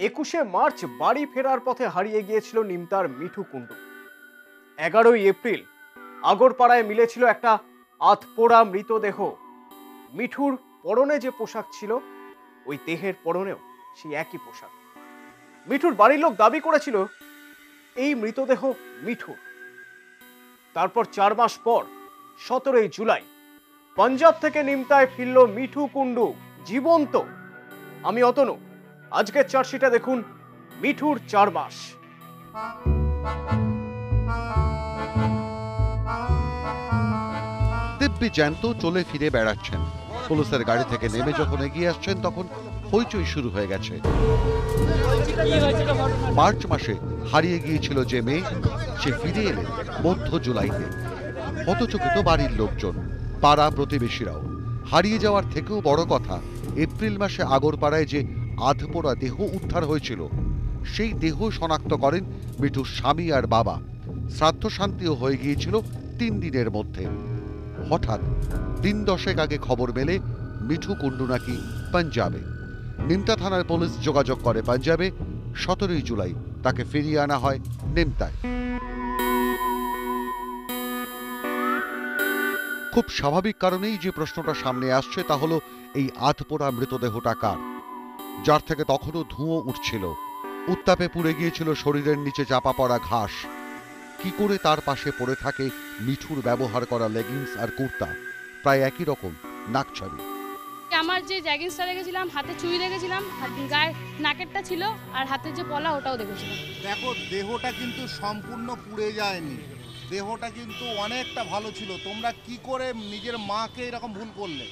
21শে March বাড়ি ফেরার পথে হারিয়ে গিয়েছিল নিমতার মিঠু কুণ্ডু। 11ই এপ্রিল আগরপাড়ায় মিলেছিল একটা আধপোড়া মৃতদেহ। মিঠুর পরনে যে পোশাক ছিল, ওই দেহের পরনেও সেই একই পোশাক। মিঠুর বাড়ির লোক দাবি করেছিল এই মৃতদেহ মিঠুর। তারপর 4 মাস পর 17ই জুলাই পাঞ্জাব থেকে নিমতায় ফিরল মিঠু কুণ্ডু জীবন্ত। আমি অতনু, আজকের চার্জশিটে দেখুন মিঠুর 4 মাস। দিব্যি জ্যান্ত চলে ফিরে বেড়াচ্ছেন। পুলিশের গাড়ি থেকে নেমে যখন এগিয়ে আসছেন তখন হইচই শুরু হয়ে গেছে। মার্চ মাসে হারিয়ে গিয়েছিল যে মেয়ে, সে ফিরে এলেন মধ্য জুলাইতে। হতচকিত বাড়ির লোকজন, পাড়া প্রতিবেশীরাও। হারিয়ে যাওয়ার থেকেও বড় কথা, এপ্রিল মাসে আগরপাড়ায় যে আধপোড়া দেহ উদ্ধার হয়েছিল, সেই দেহ শনাক্ত করেন মিঠুর স্বামী আর বাবা। শ্রাদ্ধ শান্তিও হয়ে গিয়েছিল 3 দিনের মধ্যে। হঠাৎ 10 দশেক আগে খবর মেলে মিঠু কুণ্ডু নাকি পাঞ্জাবে। নিমতা থানার পুলিশ যোগাযোগ করে পাঞ্জাবে। 17ই জুলাই তাকে ফিরিয়ে আনা হয় নিমতায়। খুব স্বাভাবিক কারণেই যে প্রশ্নটা সামনে আসছে তা হলো, এই আধপোড়া মৃতদেহটা কার, যার থেকে তখনও ধুঁয়ো উঠছিল। উত্তাপে পুড়ে গিয়েছিল শরীরের নিচে চাপা পড়া ঘাস। কি করে তার পাশে পড়ে থাকে মিঠুর ব্যবহার করা লেগিংস আর কুর্তা, প্রায় একই রকম নাকছাবি। আমার যে জ্যাগিংসটা রেখেছিলাম, হাতে চুই রেখেছিলাম, গায়ে নাকেরটা ছিল, আর হাতের যে পলা ওটাও দেখেছিলাম। দেখো, দেহটা কিন্তু সম্পূর্ণ পুড়ে যায়নি, দেহটা কিন্তু অনেকটা ভালো ছিল। তোমরা কি করে নিজের মাকে এরকম ভুল করলে?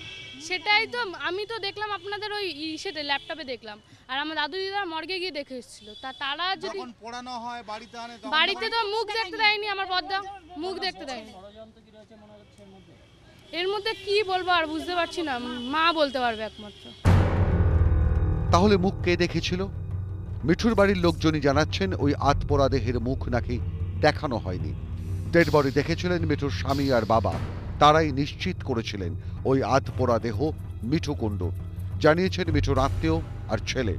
সেটাই তো, আমি তো দেখলাম আপনাদের ওই ইসেতে ল্যাপটপে দেখলাম, আর আমার দাদু দিদা মর্গে গিয়ে দেখে এসেছিল। তারা যদি যখন পোড়ানো হয় বাড়িতে আনে, বাড়িতে তো মুখ দেখতে দেয়নি, আমার বদ্দা মুখ দেখতে দেয়নি। এর মধ্যে কি বলবো আর বুঝতে পারছি না, মা বলতে পারবে একমাত্র। তাহলে মুখ কে দেখেছিল? মিঠুর বাড়ির লোকজনই জানাচ্ছেন ওই আধপোড়া দেহের মুখ নাকি দেখানো হয়নি। ডেড বডি দেখেছিলেন মিঠুর স্বামী আর বাবা। তারাই নিশ্চিত করেছিলেন ওই আধপোড়া দেহ মিঠু কুণ্ডু, জানিয়েছেন মিঠুর আত্মীয় আর ছেলে।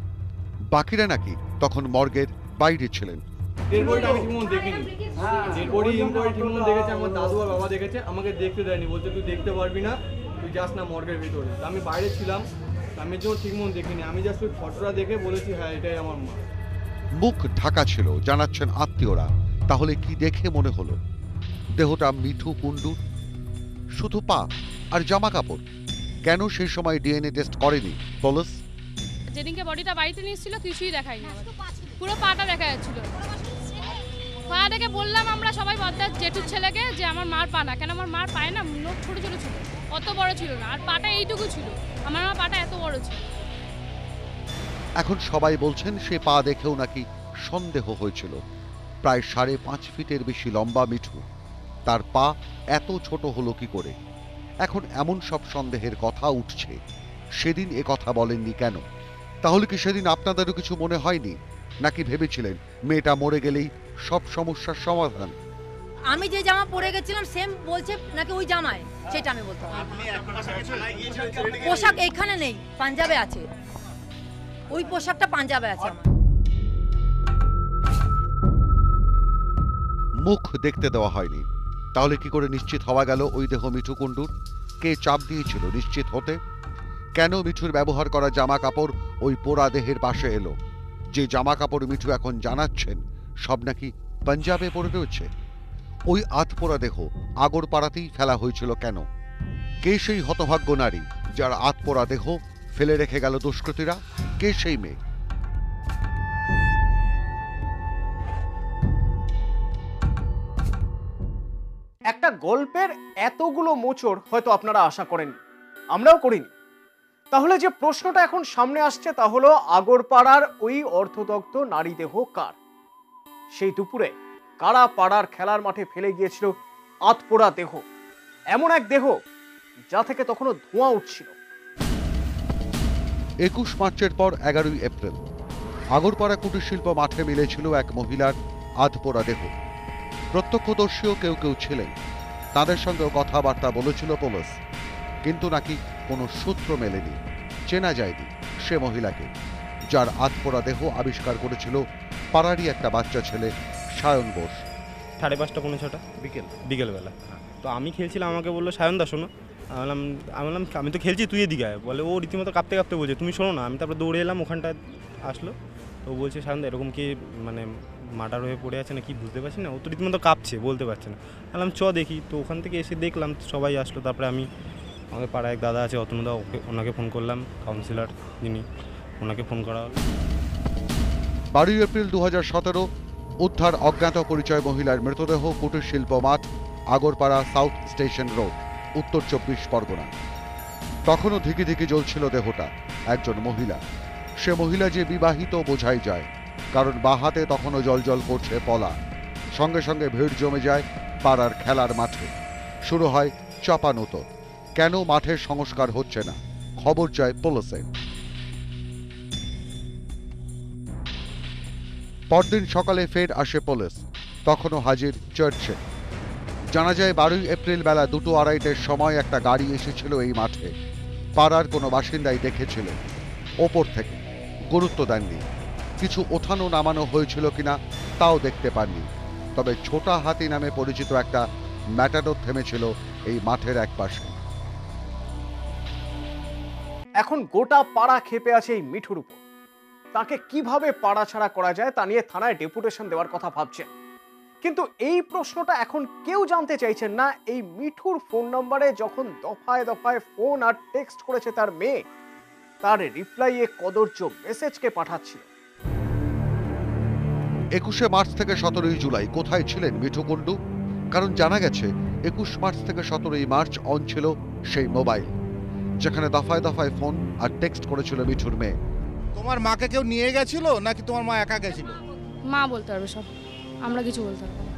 বাকিরা নাকি তখন মর্গের বাইরে ছিলেন। আমি ঠিকমতো দেখিনি, ঠিকমতো দেখেছে আমার দাদু আর বাবা দেখেছে, আমাকে দেখতে দেয়নি, বলছে তুই দেখতে পারবি না, তুই যাস না মর্গের ভিতরে। আমি বাইরে ছিলাম, আমি যখন ঠিকমতো দেখিনি, আমি জাস্ট ওই ফটোটা দেখে বলেছি হ্যাঁ এটাই আমার মা। মুখ ঢাকা ছিল, জানাচ্ছেন আত্মীয়রা। তাহলে কি দেখে মনে হলো দেহটা মিঠু কুণ্ডুর? শুধু পা আর জামা কাপড়? কেন সেই সময় ডিএনএ টেস্ট করেনি পুলিশ? যেদিনকে বডিটা বাড়িতে নিয়েছিল কিছুই দেখায়নি, পুরো পাটা দেখা যাচ্ছিল। পা দেখে বললাম আমরা সবাই বদ্দার জেঠুর ছেলেকে যে আমার মার পা না, কেন আমার মার পায় না নোট ছোট ছোট ছিল, অত বড় ছিল না, আর পাটা এইটুকু ছিল, আমার মা পাটা এত বড় ছিল। এখন সবাই বলছেন সে পা দেখেও নাকি সন্দেহ হয়েছিল। প্রায় 5.5 ফিটের বেশি লম্বা মিঠু, তার পা এত ছোট হলো কি করে? এখন এমন সব সন্দেহের কথা উঠছে। সেদিন এ কথা বলেননি কেন? তাহলে কি সেদিন আপনাদেরও কিছু মনে হয়নি? নাকি ভেবেছিলেন মেয়েটা মরে গেলেই সব সমস্যার সমাধান? আমি যে জামা পরে গেছিলাম সেম বলছে নাকি ওই জামায়, সেটা আমি বলতে পারি। পোশাক এখানে নেই, পাঞ্জাবে আছে, ওই পোশাকটা পাঞ্জাবে আছে। আমার মুখ দেখতে দেওয়া হয়নি, তাহলে কি করে নিশ্চিত হওয়া গেল ওই দেহ মিঠু কুণ্ডুর? কে চাপ দিয়েছিল নিশ্চিত হতে? কেন মিঠুর ব্যবহার করা জামা কাপড় ওই পোড়া দেহের পাশে এলো? যে জামা কাপড় মিঠু এখন জানাচ্ছেন সব নাকি পাঞ্জাবে পড়ে রয়েছে। ওই আধপোড়া দেহ আগরপাড়াতেই ফেলা হয়েছিল কেন? কে সেই হতভাগ্য নারী যার আধপোড়া দেহ ফেলে রেখে গেল দুষ্কৃতীরা? কে সেই মেয়ে? একটা গল্পের এতগুলো মোচড় হয়তো আপনারা আশা করেননি, আমরাও করিনি। তাহলে যে প্রশ্নটা এখন সামনে আসছে তা হলো, আগরপাড়ার ওই অর্ধদগ্ধ নারী দেহ কার? সেই দুপুরে কারা পাড়ার খেলার মাঠে ফেলে গিয়েছিল আধপোড়া দেহ, এমন এক দেহ যা থেকে তখনও ধোঁয়া উঠছিল? 21 মার্চের পর 11ই এপ্রিল আগরপাড়া কুটির শিল্প মাঠে মিলেছিল এক মহিলার আধপোড়া দেহ। প্রত্যক্ষদর্শীও কেউ কেউ ছিলেন, তাদের সঙ্গেও কথাবার্তা বলেছিল পুলিশ, কিন্তু নাকি কোনো সূত্র মেলেনি, চেনা যায়নি সে মহিলাকে। যার আধপোড়া দেহ আবিষ্কার করেছিল পাড়ারই একটা বাচ্চা ছেলে সায়ন বোস। 5:30 পৌনে 6টা বিকেলবেলা। তো আমি খেলছিলাম, আমাকে বললো সায়ন দা শোনো। আমি বললাম আমি তো খেলছি, তুই এদিকে আয়। বলে ও রীতিমতো কাঁপতে কাঁপতে বলছে তুমি শোনো না। আমি তারপরে দৌড়ে এলাম, ওখানটায় আসলো। তো বলছে সায়ন দা এরকম কি মানে মার্ডার হয়ে পড়ে আছে না কি বুঝতে পারছি না, ও তো রীতিমতো কাঁপছে, বলতে পারছে না। বললাম চ দেখি। তো ওখান থেকে এসে দেখলাম সবাই আসলো। তারপরে আমি আমাদের পাড়ায় এক দাদা আছে অতনুদা, ওনাকে ফোন করলাম, কাউন্সিলর যিনি, ওনাকে ফোন করা হলো। 12 এপ্রিল 2017 উদ্ধার অজ্ঞাত পরিচয় মহিলার মৃতদেহ কুটির শিল্প মাঠ, আগরপাড়া সাউথ স্টেশন রোড, উত্তর 24 পরগনা। তখনও ধিকি ধিকি জ্বলছিল দেহটা। একজন মহিলা, সে মহিলা যে বিবাহিত বোঝাই যায়, কারণ বাঁ হাতে তখনও জলজল করছে পলা। সঙ্গে সঙ্গে ভিড় জমে যায় পাড়ার খেলার মাঠে। শুরু হয় চাপানুতো। কেন মাঠের সংস্কার হচ্ছে না, খবর যায় পুলিশে। পরদিন সকালে ফের আসে পুলিশ, তখনও হাজির চার্চে। জানা যায় 12 এপ্রিল বেলা 2:30টার সময় একটা গাড়ি এসেছিল এই মাঠে। পাড়ার কোনো বাসিন্দাই দেখেছিল। ওপর থেকে গুরুত্ব দেননি। কিছু ওঠানো নামানো হয়েছিল কিনা তাও দেখতে পাননি। তবে ছোটা হাতি নামে পরিচিত একটা ম্যাটাডোর থেমেছিল এই মাঠের একপাশে। এখন গোটা পাড়া ক্ষেপে আছে এই মিঠুর উপর। তাকে কিভাবে পাড়া ছাড়া করা যায় তা নিয়ে থানায় ডেপুটেশন দেওয়ার কথা ভাবছেন। কিন্তু এই প্রশ্নটা এখন কেউ জানতে চাইছেন না। এই মিঠুর ফোন নম্বরে যখন দফায় দফায় ফোন আর টেক্সট করেছে তার মেয়ে, তার রিপ্লাইয়ে কদর্য মেসেজকে পাঠাচ্ছিল। 21 মার্চ থেকে 17 জুলাই কোথায় ছিলেন মিঠু কুণ্ডু? কারণ জানা গেছে 21 মার্চ থেকে 17 মার্চ অন ছিল সেই মোবাইল, যেখানে দফায় দফায় ফোন আর টেক্সট করেছিল মিঠুর মেয়ে। তোমার মাকে কেউ নিয়ে গেছিল নাকি তোমার মা একা গেছিল? মা বলতে পারবে সব, আমরা কিছু বলতে পারবো না।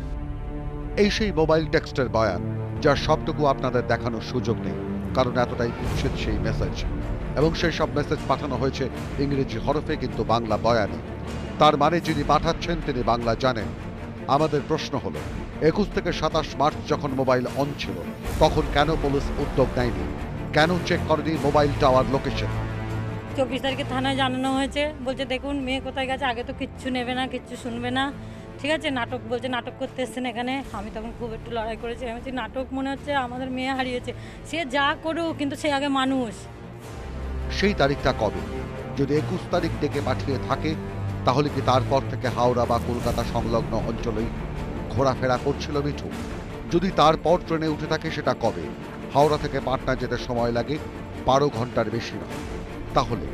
এই সেই মোবাইল টেক্সটের বয়ান, যার সবটুকু আপনাদের দেখানোর সুযোগ নেই, কারণ এতটাই কুৎসিত সেই মেসেজ। এবং সেই সব মেসেজ পাঠানো হয়েছে ইংরেজি হরফে, কিন্তু বাংলা বয়ানে। তার মানে যিনি পাঠাচ্ছেন তিনি বাংলা জানেন। আমাদের প্রশ্ন হলো 21 থেকে 27 মার্চ যখন মোবাইল অন ছিল, তখন কেন পুলিশ উদ্যোগ নেয়নি? কেন চেক করেনি মোবাইল টাওয়ার লোকেশন? 24 তারিখে থানায় জানানো হয়েছে, বলছে দেখুন মেয়ে কোথায় গেছে, আগে তো কিচ্ছু নেবে না, কিচ্ছু শুনবে না, ঠিক আছে। নাটক বলছে, নাটক করতে এসছেন এখানে। আমি তখন খুব একটু লড়াই করেছি, আমি বলছি নাটক মনে হচ্ছে, আমাদের মেয়ে হারিয়েছে, সে যা করুক কিন্তু সে আগে মানুষ। সেই তারিখটা কবে? যদি 21 তারিখ ডেকে পাঠিয়ে থাকে, তাহলে কি তারপর থেকে হাওড়া বা কলকাতা সংলগ্ন অঞ্চলেই ঘোরাফেরা করছিল মিঠু? যদি তারপর ট্রেনে উঠে থাকে, সেটা কবে? হাওড়া থেকে পাটনা যেতে সময় লাগে 12 ঘন্টার বেশি নয়। তাহলে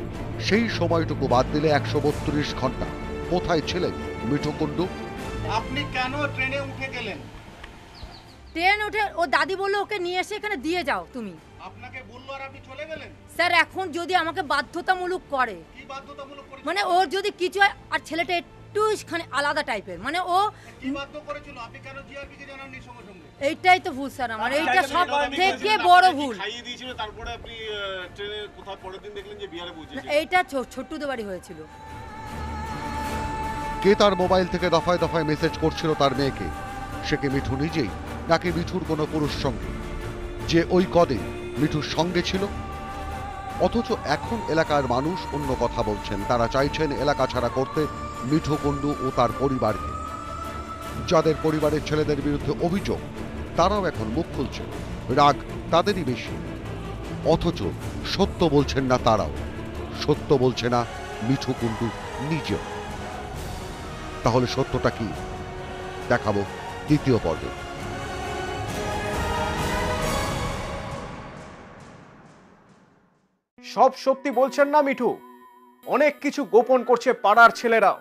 সেই সময়টুকু বাদ দিলে 132 ঘন্টা কোথায় ছিলেন মিঠু কুণ্ডু? আপনি কেন ট্রেনে উঠে গেলেন? ট্রেন উঠে ও দাদি বললো ওকে নিয়ে এসে এখানে দিয়ে যাও তুমি। আপনাকে বললো আর আপনি চলে গেলেন? স্যার এখন যদি আমাকে বাধ্যতামূলক করে, কি বাধ্যতামূলক করেছিল? মানে ওর যদি কিছু হয়, আর ছেলেটা একটুখানি আলাদা টাইপের, মানে ও কি বাধ্য করেছিল? আপনি কেন জিআরপি কে জানাননি সঙ্গে সঙ্গে? এইটাই তো ভুল স্যার আমার, এইটা সব থেকে বড় ভুল। খাইয়ে দিয়েছিল, তারপরে আপনি ট্রেনে কোথাও পরের দিন দেখলেন যে বিহারে পৌঁছেছে। এইটা ছোট্টুদের বাড়ি হয়েছিল। কে তার মোবাইল থেকে দফায় দফায় মেসেজ করছিল তার মেয়েকে? সে কি মিঠু নিজেই, নাকি মিঠুর কোনো পুরুষ সঙ্গে, যে ওই কদে মিঠুর সঙ্গে ছিল? অথচ এখন এলাকার মানুষ অন্য কথা বলছেন। তারা চাইছেন এলাকা ছাড়া করতে মিঠু কুণ্ডু ও তার পরিবারকে। যাদের পরিবারের ছেলেদের বিরুদ্ধে অভিযোগ, তারাও এখন মুখ খুলছে। রাগ তাদেরই বেশি। অথচ সত্য বলছেন না তারাও, সত্য বলছে না মিঠু কুণ্ডু নিজেও। তাহলে সত্যটা কি? দেখাবো দ্বিতীয় পর্বে। সব সত্যি বলছেন না মিঠু, অনেক কিছু গোপন করছে পাড়ার ছেলেরাও।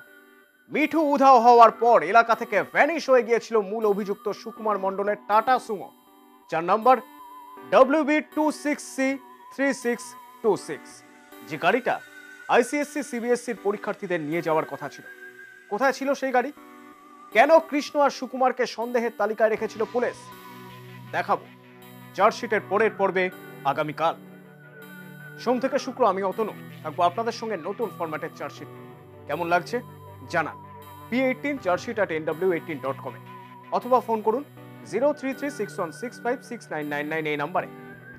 মিঠু উধাও হওয়ার পর এলাকা থেকে ভ্যানিশ হয়ে গিয়েছিল মূল অভিযুক্ত সুকুমার মণ্ডলের টাটা সুমো, যার নাম্বার WB26C3626, যে গাড়িটা ICSC CBSCর পরীক্ষার্থীদের নিয়ে যাওয়ার কথা ছিল। কোথায় ছিল সেই গাড়ি? কেন কৃষ্ণ আর সুকুমারকে সন্দেহের তালিকায় রেখেছিল পুলিশ? দেখাবো চার্জশিটের পরের পর্বে আগামীকাল। সোম থেকে শুক্র আমি অতনু থাকবো আপনাদের সঙ্গে নতুন ফরম্যাটের চার্জশিট। কেমন লাগছে জানান P18 chartsheet@nw18.com অথবা ফোন করুন 033616569999 এই নাম্বারে।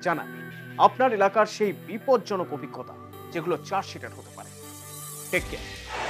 জানান আপনার এলাকার সেই বিপজ্জনক অভিজ্ঞতা যেগুলো চার্জশিটের হতে পারে। Take care.